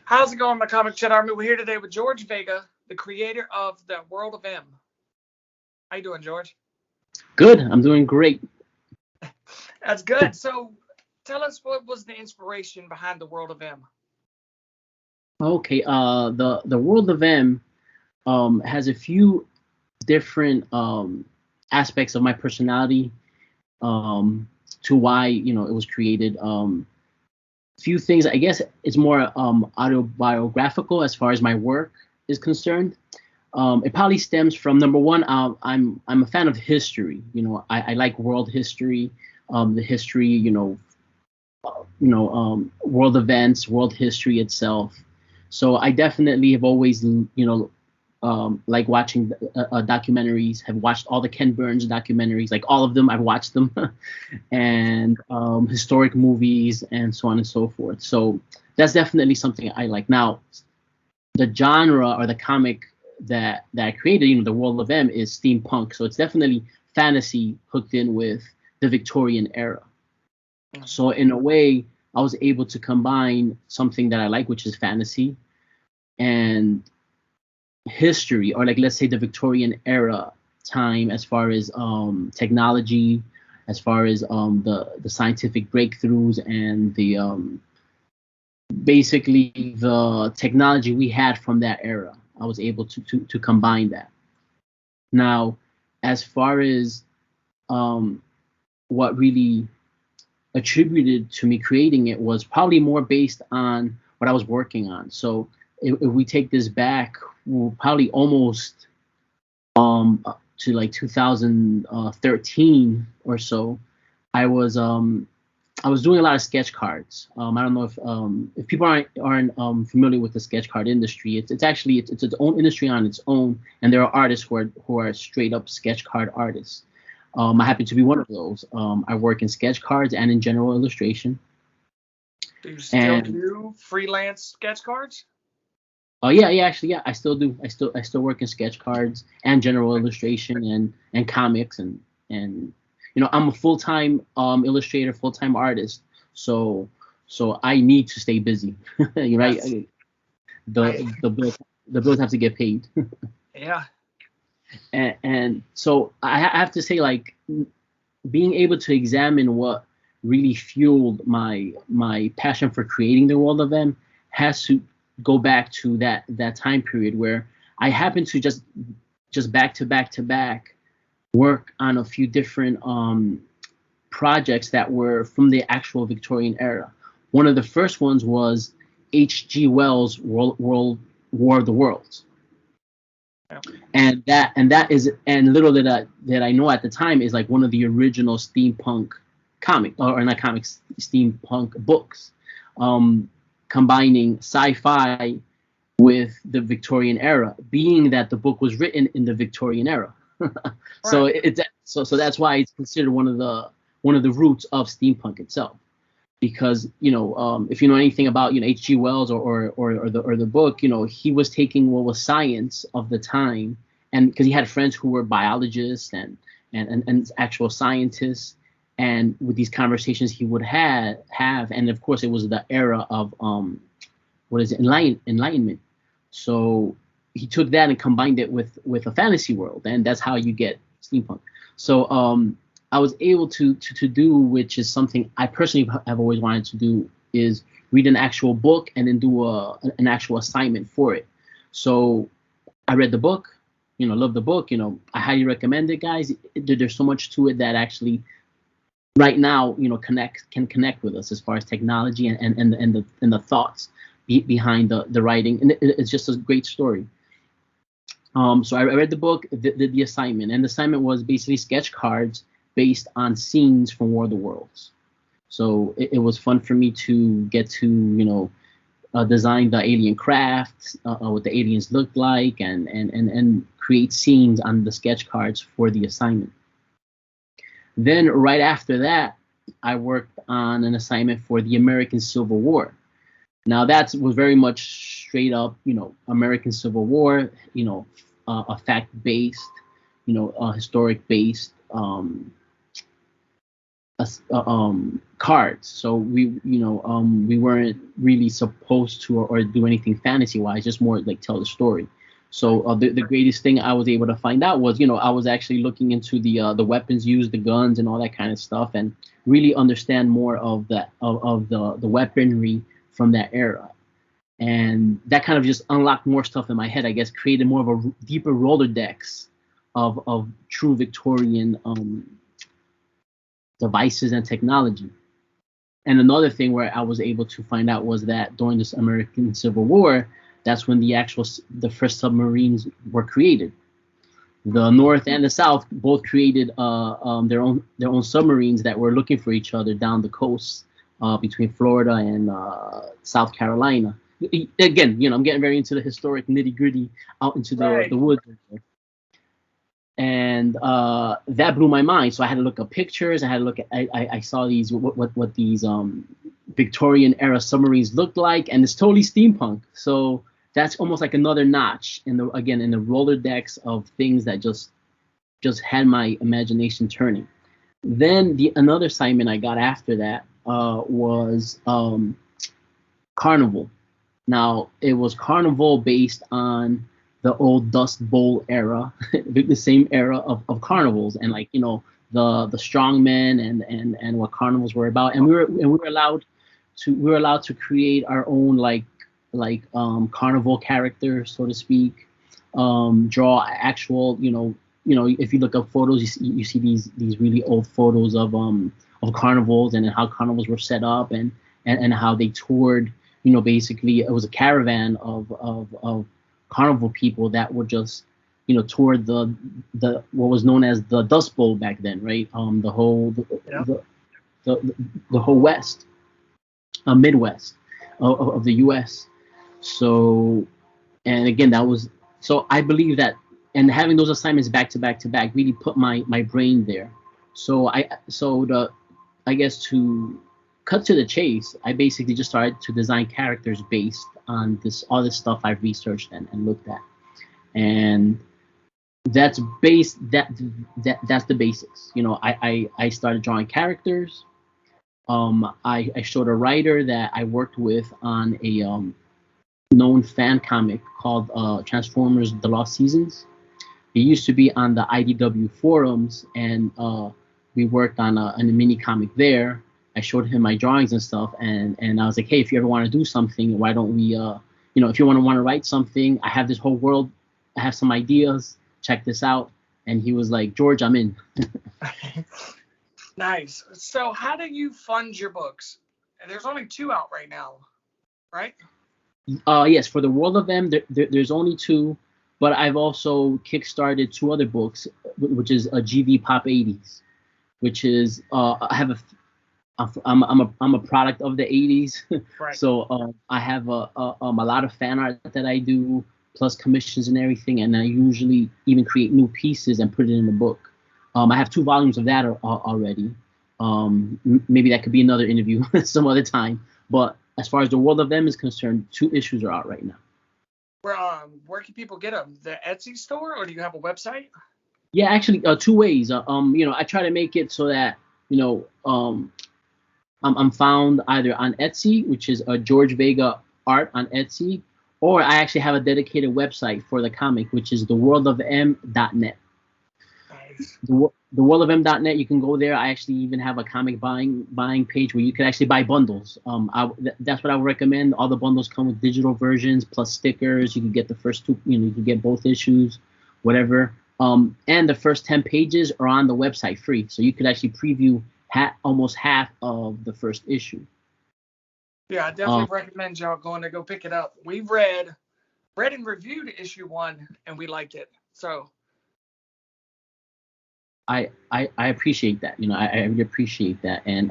How's it going, my Comic Chat Army? We're here today with George Vega, the creator of the World of M. How you doing, George? Good. I'm doing great. That's good. So tell us, what was the inspiration behind the World of M? Okay. The World of M has a few different aspects of my personality to why it was created. Few things. I guess it's more autobiographical as far as my work is concerned. It probably stems from, number one, I'm a fan of history. I like world history, the history, world events, world history itself. So I definitely have always, like watching documentaries. Have watched all the Ken Burns documentaries, like all of them. I've watched them, and historic movies and so on and so forth. So that's definitely something I like. Now, the genre or the comic that I created, the World of M, is steampunk. So it's definitely fantasy hooked in with the Victorian era. So in a way, I was able to combine something that I like, which is fantasy, and history, or like, let's say, the Victorian era time, as far as technology, as far as the scientific breakthroughs and the basically the technology we had from that era. I was able to combine that. Now, as far as what really attributed to me creating it was probably more based on what I was working on. So if we take this back, we'll probably almost to like 2013 or so, I was doing a lot of sketch cards. I don't know if people aren't familiar with the sketch card industry. It's actually its own industry on its own, and there are artists who are straight up sketch card artists. I happen to be one of those. I work in sketch cards and in general illustration. Do you still do freelance sketch cards? Oh yeah, actually, yeah, I still do. I still work in sketch cards and general illustration and comics and I'm a full-time illustrator, full-time artist. So I need to stay busy, right? Yes. The bills have to get paid. Yeah. And so I have to say, like, being able to examine what really fueled my passion for creating the World of M has to go back to that time period where I happened to just back to back work on a few different projects that were from the actual Victorian era. One of the first ones was H.G. Wells' World War of the Worlds. Yeah. And little that I know at the time is like one of the original steampunk steampunk books, combining sci-fi with the Victorian era, being that the book was written in the Victorian era. So right. So that's why it's considered one of the roots of steampunk itself, because if you know anything about H.G. Wells or the book, he was taking what was science of the time, and because he had friends who were biologists and actual scientists, and with these conversations he would have, and of course it was the era of enlightenment. So he took that and combined it with a fantasy world, and that's how you get steampunk. So I was able to do, which is something I personally have always wanted to do, is read an actual book and then do an actual assignment for it. So I read the book, loved the book. I highly recommend it, guys. There's so much to it that actually right now can connect with us as far as technology and the thoughts behind the writing, and it's just a great story. So I read the book, did the assignment, and the assignment was basically sketch cards based on scenes from War of the Worlds. So it was fun for me to get to design the alien craft, what the aliens looked like, and create scenes on the sketch cards for the assignment. Then right after that, I worked on an assignment for the American Civil War. Now that was very much straight up, American Civil War, a fact-based, historic-based cards. So we weren't really supposed to or do anything fantasy wise, just more like tell the story. So the greatest thing I was able to find out was, I was actually looking into the weapons used, the guns, and all that kind of stuff, and really understand more of that of the weaponry from that era. And that kind of just unlocked more stuff in my head, I guess, created more of a deeper Rolodex of true Victorian devices and technology. And another thing where I was able to find out was that during this American Civil War, that's when the first submarines were created. The North and the South both created their own submarines that were looking for each other down the coast between Florida and South Carolina. Again, I'm getting very into the historic nitty gritty out into the woods. And that blew my mind. So I had to look up pictures. I had to look at. I saw these what these Victorian era submarines looked like, and it's totally steampunk. So that's almost like another notch in the Rolodex of things that just had my imagination turning. Then another assignment I got after that was Carnival. Now it was Carnival based on the old Dust Bowl era, the same era of carnivals, and the strongmen and what carnivals were about. And we were allowed to create our own carnival characters, so to speak. Draw actual, if you look up photos, you see these really old photos of carnivals and how carnivals were set up and how they toured. Basically it was a caravan of carnival people that would just toward the what was known as the Dust Bowl back then, right? The whole west, Midwest of the U.S. So, and again, that was so I believe that, and having those assignments back to back really put my brain there. So I guess to cut to the chase, I basically just started to design characters based on all this stuff I've researched and looked at, and that's that's the basics. I started drawing characters. I showed a writer that I worked with on a known fan comic called Transformers: The Lost Seasons. It used to be on the IDW forums, and we worked on a mini comic there. I showed him my drawings and stuff, and I was like, hey, if you ever want to do something, why don't we, if you want to write something, I have this whole world, I have some ideas, check this out. And he was like, George, I'm in. Nice. So how do you fund your books? There's only 2 out right now, right? Yes, for the World of M, there's only 2, but I've also kickstarted 2 other books, which is a GV Pop 80s, which is I'm a product of the 80s. Right. So I have a lot of fan art that I do, plus commissions and everything, and I usually even create new pieces and put it in the book. I have 2 volumes of that already. Maybe that could be another interview some other time. But as far as the World of M is concerned, 2 issues are out right now. Where can people get them? The Etsy store, or do you have a website? Yeah, actually, 2 ways. I try to make it so that I'm found either on Etsy, which is George Vega Art on Etsy, or I actually have a dedicated website for the comic, which is theworldofm.net. Nice. The worldofm.net, you can go there. I actually even have a comic buying page where you can actually buy bundles. That's what I would recommend. All the bundles come with digital versions plus stickers. You can get the first 2, you can get both issues, whatever. And the first 10 pages are on the website free, so you could actually preview almost half of the first issue. Yeah, I definitely recommend y'all going to go pick it up. We read and reviewed issue 1, and we liked it. So I appreciate that. I really appreciate that. And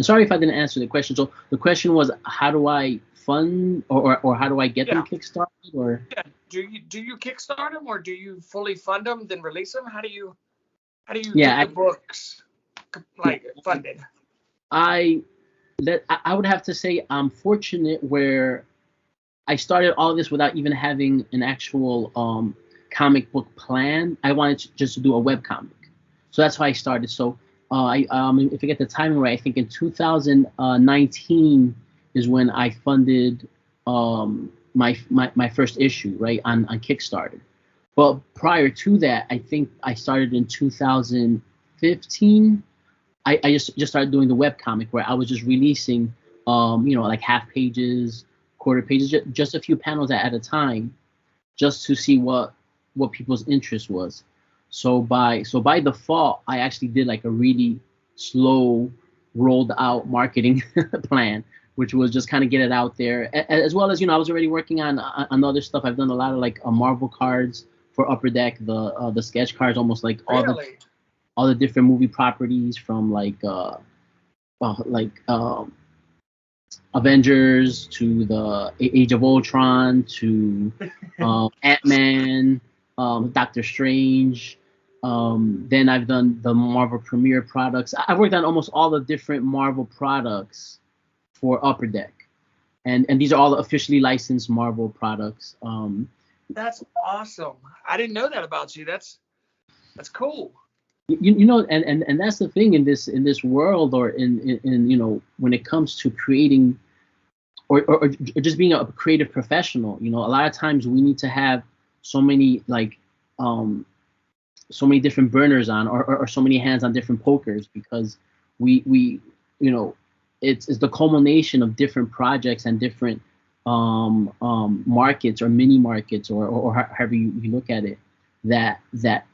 sorry if I didn't answer the question. So the question was, how do I fund or how do I get them kickstarted? Or do you kickstart them, or do you fully fund them then release them? How do you get the books funded? I would have to say I'm fortunate where I started all this without even having an actual comic book plan. I wanted just to do a web comic, so that's how I started. So if I get the timing right, I think in 2019 is when I funded my first issue, right, on Kickstarter. But prior to that, I think I started in 2015. I just started doing the webcomic where I was just releasing, like half pages, quarter pages, just a few panels at a time, just to see what people's interest was. So by default, I actually did like a really slow, rolled out marketing plan, which was just kind of get it out there, as well as I was already working on other stuff. I've done a lot of like Marvel cards for Upper Deck, the sketch cards, almost like all the different movie properties from like Avengers to the Age of Ultron to Ant-Man, Doctor Strange. Then I've done the Marvel Premiere products. I've worked on almost all the different Marvel products for Upper Deck, and these are all officially licensed Marvel products. That's awesome. I didn't know that about you. That's cool. And that's the thing in this world, or in when it comes to creating or just being a creative professional. A lot of times we need to have so many so many different burners on, or so many hands on different pokers, because we it's the culmination of different projects and different markets or mini markets, or however you look at it, that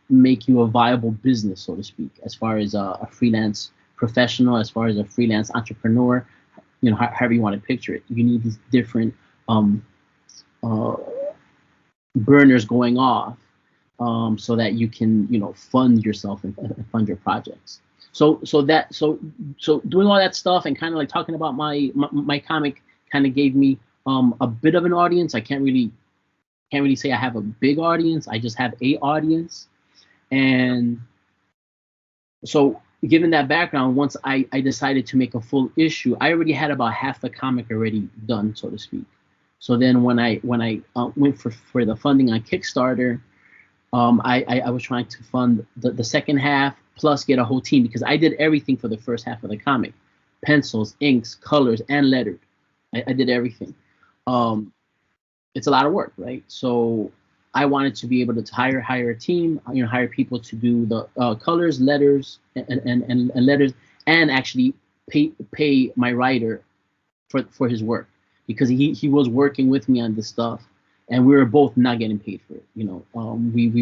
make you a viable business, so to speak, as far as a freelance professional, as far as a freelance entrepreneur, however you want to picture it. You need these different burners going off, so that you can fund yourself and fund your projects. So doing all that stuff and kind of like talking about my comic kind of gave me a bit of an audience. I can't really say I have a big audience. I just have a audience. And so given that background, once I decided to make a full issue, I already had about half the comic already done, so to speak. So then when I went for the funding on Kickstarter, I was trying to fund the second half plus get a whole team, because I did everything for the first half of the comic: pencils, inks, colors, and lettered. I did everything. It's a lot of work, right? So I wanted to be able to hire a team, hire people to do the colors, letters, and letters, and actually pay my writer for his work, because he was working with me on this stuff, and we were both not getting paid for it. We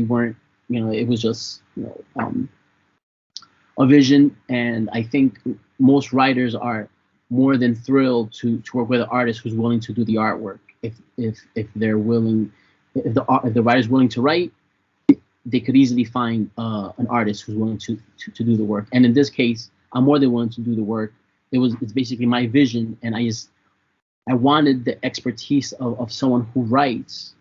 weren't, it was just a vision, and I think most writers are more than thrilled to work with an artist who's willing to do the artwork. If they're willing, if the writer's willing to write, they could easily find an artist who's willing to do the work. And in this case, I'm more than willing to do the work. It's basically my vision, and I wanted the expertise of someone who writes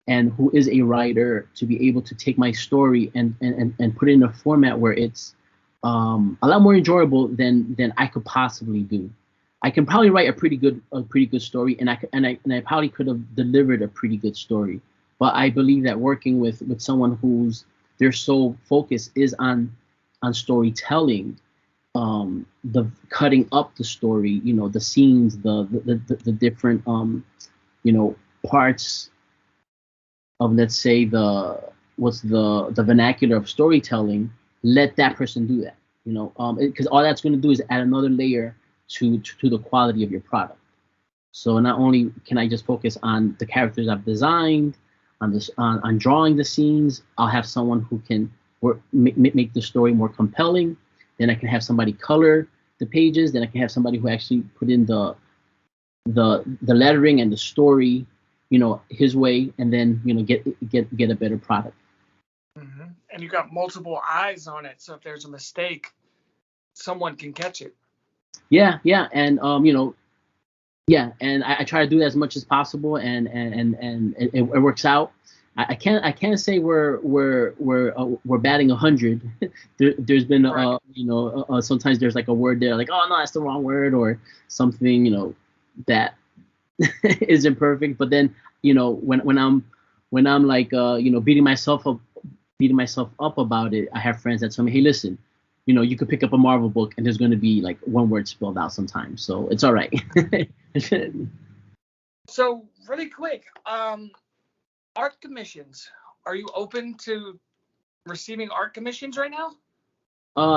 and who is a writer to be able to take my story and put it in a format where it's a lot more enjoyable than I could possibly do. I can probably write a pretty good story, and I probably could have delivered a pretty good story. But I believe that working with someone whose their sole focus is on storytelling, the cutting up the story, the scenes, the different parts of, let's say, the vernacular of storytelling, let that person do that, because all that's going to do is add another layer to the quality of your product. So not only can I just focus on the characters I've designed, on drawing the scenes, I'll have someone who can make the story more compelling. Then I can have somebody color the pages. Then I can have somebody who actually put in the lettering and the story, his way, and then get a better product. Mm-hmm. And you got multiple eyes on it, so if there's a mistake, someone can catch it. Yeah, and and I try to do that as much as possible, and it works out. I can't say we're batting 100. There's been right. Sometimes there's like a word there like, oh no, that's the wrong word, or something that isn't perfect. But then when I'm like beating myself up about it, I have friends that tell me, hey, listen, you could pick up a Marvel book and there's going to be like one word spelled out sometimes. So it's all right. So really quick, art commissions. Are you open to receiving art commissions right now?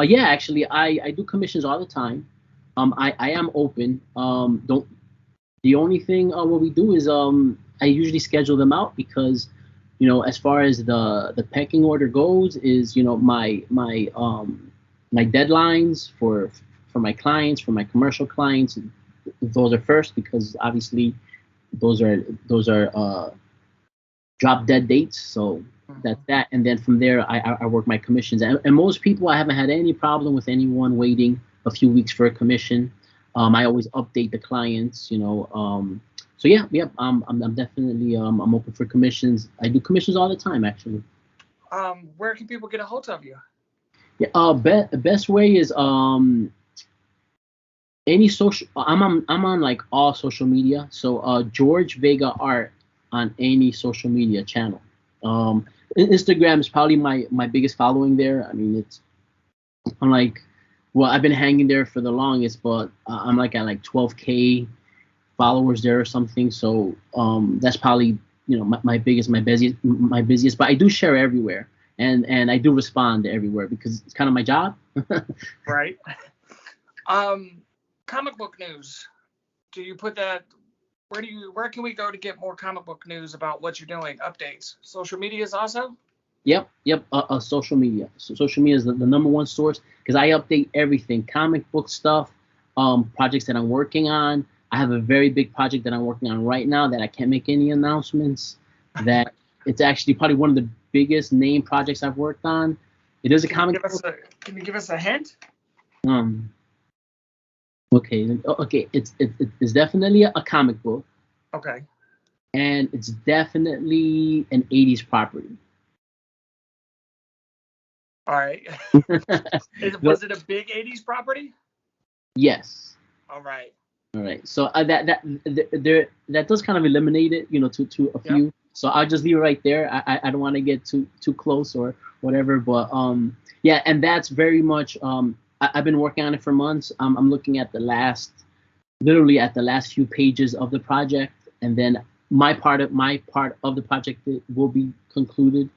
Yeah, actually, I do commissions all the time. I am open. Don't The only thing what we do is I usually schedule them out because as far as the pecking order goes is my deadlines for my clients, for my commercial clients, those are first because obviously those are drop dead dates. So that's that, and then from there I work my commissions, and most people, I haven't had any problem with anyone waiting a few weeks for a commission. I always update the clients, so yeah, I'm definitely I'm open for commissions. I do commissions all the time, actually. Where can people get a hold of you? Yeah, best way is any social. I'm on like all social media. So George Vega Art on any social media channel. Instagram is probably my biggest following there. I mean, I'm like, well, I've been hanging there for the longest, but I'm like at like 12K followers there or something. So that's probably my biggest, my busiest. But I do share everywhere, and I do respond to everywhere because it's kind of my job. Right. Comic book news. Do you put that? Where can we go to get more comic book news about what you're doing? Updates. Social medias also? Yep. Social media. So social media is the number one source because I update everything, comic book stuff, projects that I'm working on. I have a very big project that I'm working on right now that I can't make any announcements. That it's actually probably one of the biggest name projects I've worked on. It is a comic book. Can you give us a hint? Okay. It's definitely a comic book. Okay. And it's definitely an 80s property. All right. Was it a big 80s property? Yes. All right. So that does kind of eliminate it, to a few. Yep. So I'll just leave it right there. I don't want to get too close or whatever, but yeah, and that's very much I've been working on it for months. I'm looking at literally at the last few pages of the project, and then my part of the project will be concluded,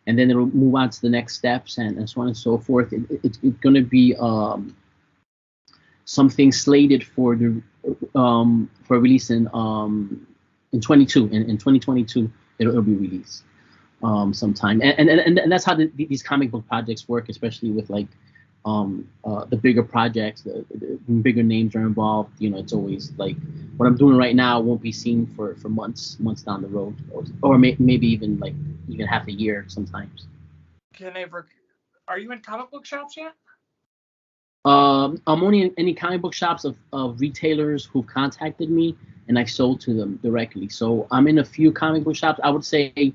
and then it'll move on to the next steps and so on and so forth. It's going to be something slated for release in 2022. It'll be released sometime, and that's how these comic book projects work, especially with like the bigger projects, the bigger names are involved. It's always like what I'm doing right now won't be seen for months down the road, or maybe even half a year sometimes. Are you in comic book shops yet? I'm only in any comic book shops of retailers who've contacted me, and I've sold to them directly. So I'm in a few comic book shops. I would say,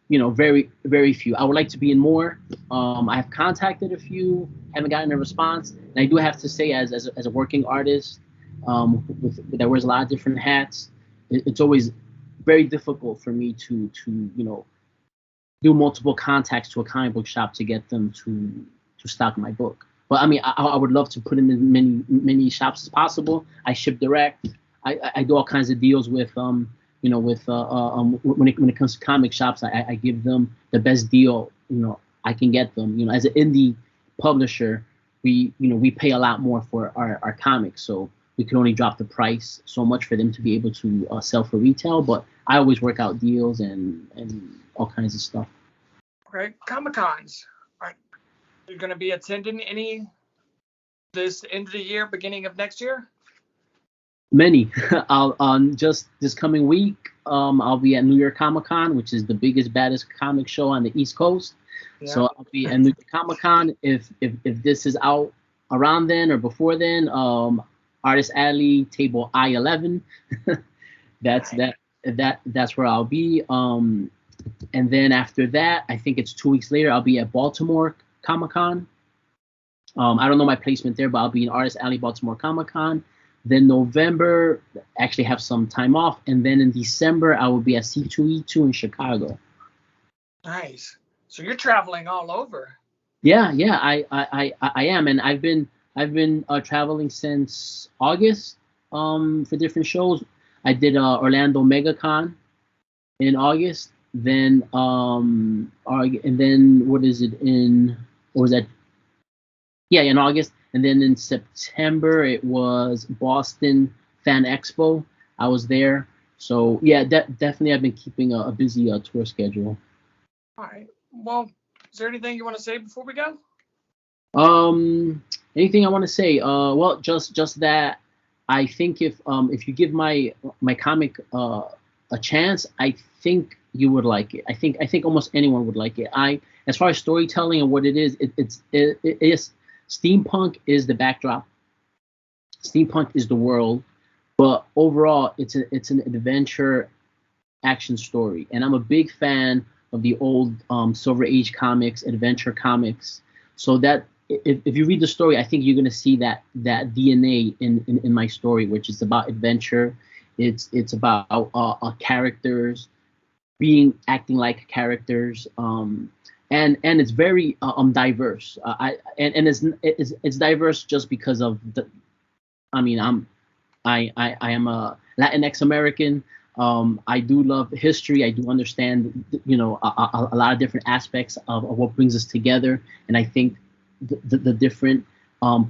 very, very few. I would like to be in more. I have contacted a few, haven't gotten a response. And I do have to say, as a working artist, that wears a lot of different hats, it's always very difficult for me to do multiple contacts to a comic book shop to get them to stock my book. But I mean, I would love to put them in many shops as possible. I ship direct. I do all kinds of deals with when it comes to comic shops. I give them the best deal I can get them. As an indie publisher, we pay a lot more for our comics, so we can only drop the price so much for them to be able to sell for retail. But I always work out deals and all kinds of stuff. Okay, Comic-Cons. You're going to be attending any this end of the year, beginning of next year? Many. I'll just this coming week, I'll be at New York Comic Con, which is the biggest, baddest comic show on the East Coast. Yeah. So I'll be at New York Comic Con. If this is out around then or before then, Artist Alley Table I-11. That's where I'll be. And then after that, I think it's 2 weeks later, I'll be at Baltimore Comic Con. I don't know my placement there, but I'll be in Artist Alley Baltimore Comic Con. Then November, actually have some time off, and then in December I will be at C2E2 in Chicago. Nice. So you're traveling all over. Yeah, yeah, I am, and I've been traveling since August for different shows. I did Orlando MegaCon in August, then and then what is it in, or was that, yeah, in August, and then in September it was Boston Fan Expo. I was there, so yeah, definitely I've been keeping a busy tour schedule. All right. Well, is there anything you want to say before we go? Anything I want to say? Well, just that I think if you give my comic a chance, I think you would like it. I think almost anyone would like it. As far as storytelling and what it is, it is steampunk is the backdrop. Steampunk is the world, but overall, it's an adventure action story, and I'm a big fan of the old Silver Age comics, adventure comics. So that if you read the story, I think you're gonna see that DNA in my story, which is about adventure. It's about characters acting like characters, and it's very diverse. And it's diverse just because of the. I mean, I am a Latinx American. I do love history. I do understand, a lot of different aspects of what brings us together. And I think the different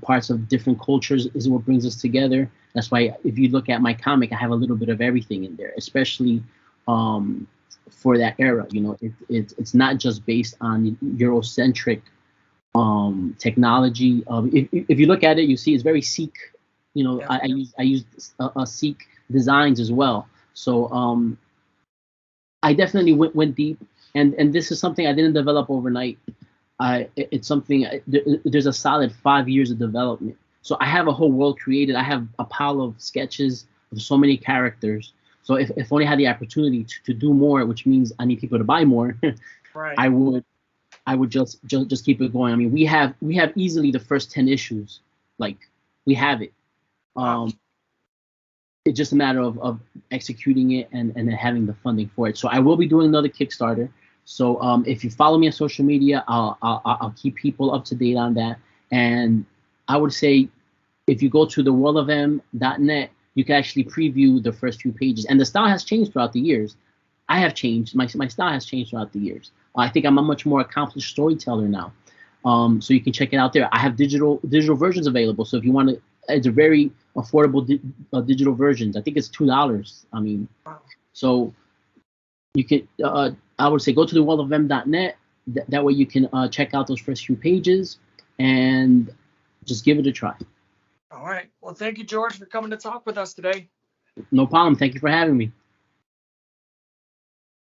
parts of different cultures is what brings us together. That's why if you look at my comic, I have a little bit of everything in there, especially for that era. It's not just based on Eurocentric technology. If you look at it, you see it's very Sikh. Yeah. I use Sikh designs as well. So I definitely went deep, and this is something I didn't develop overnight. It's something, there's a solid 5 years of development. So I have a whole world created. I have a pile of sketches of so many characters. So if only I had the opportunity to do more, which means I need people to buy more, Right. I would just keep it going. I mean, we have easily the first 10 issues. Like, we have it. Wow. It's just a matter of executing it and then having the funding for it. So I will be doing another Kickstarter. So if you follow me on social media, I'll keep people up to date on that. And I would say if you go to theworldofm.net, you can actually preview the first few pages. And the style has changed throughout the years. I have changed. My style has changed throughout the years. I think I'm a much more accomplished storyteller now. So you can check it out there. I have digital versions available. So if you want to, it's a very affordable digital versions. I think it's $2. I mean, so you can. I would say go to theworldofm.net. That way you can check out those first few pages and just give it a try. All right. Well, thank you, George, for coming to talk with us today. No problem. Thank you for having me.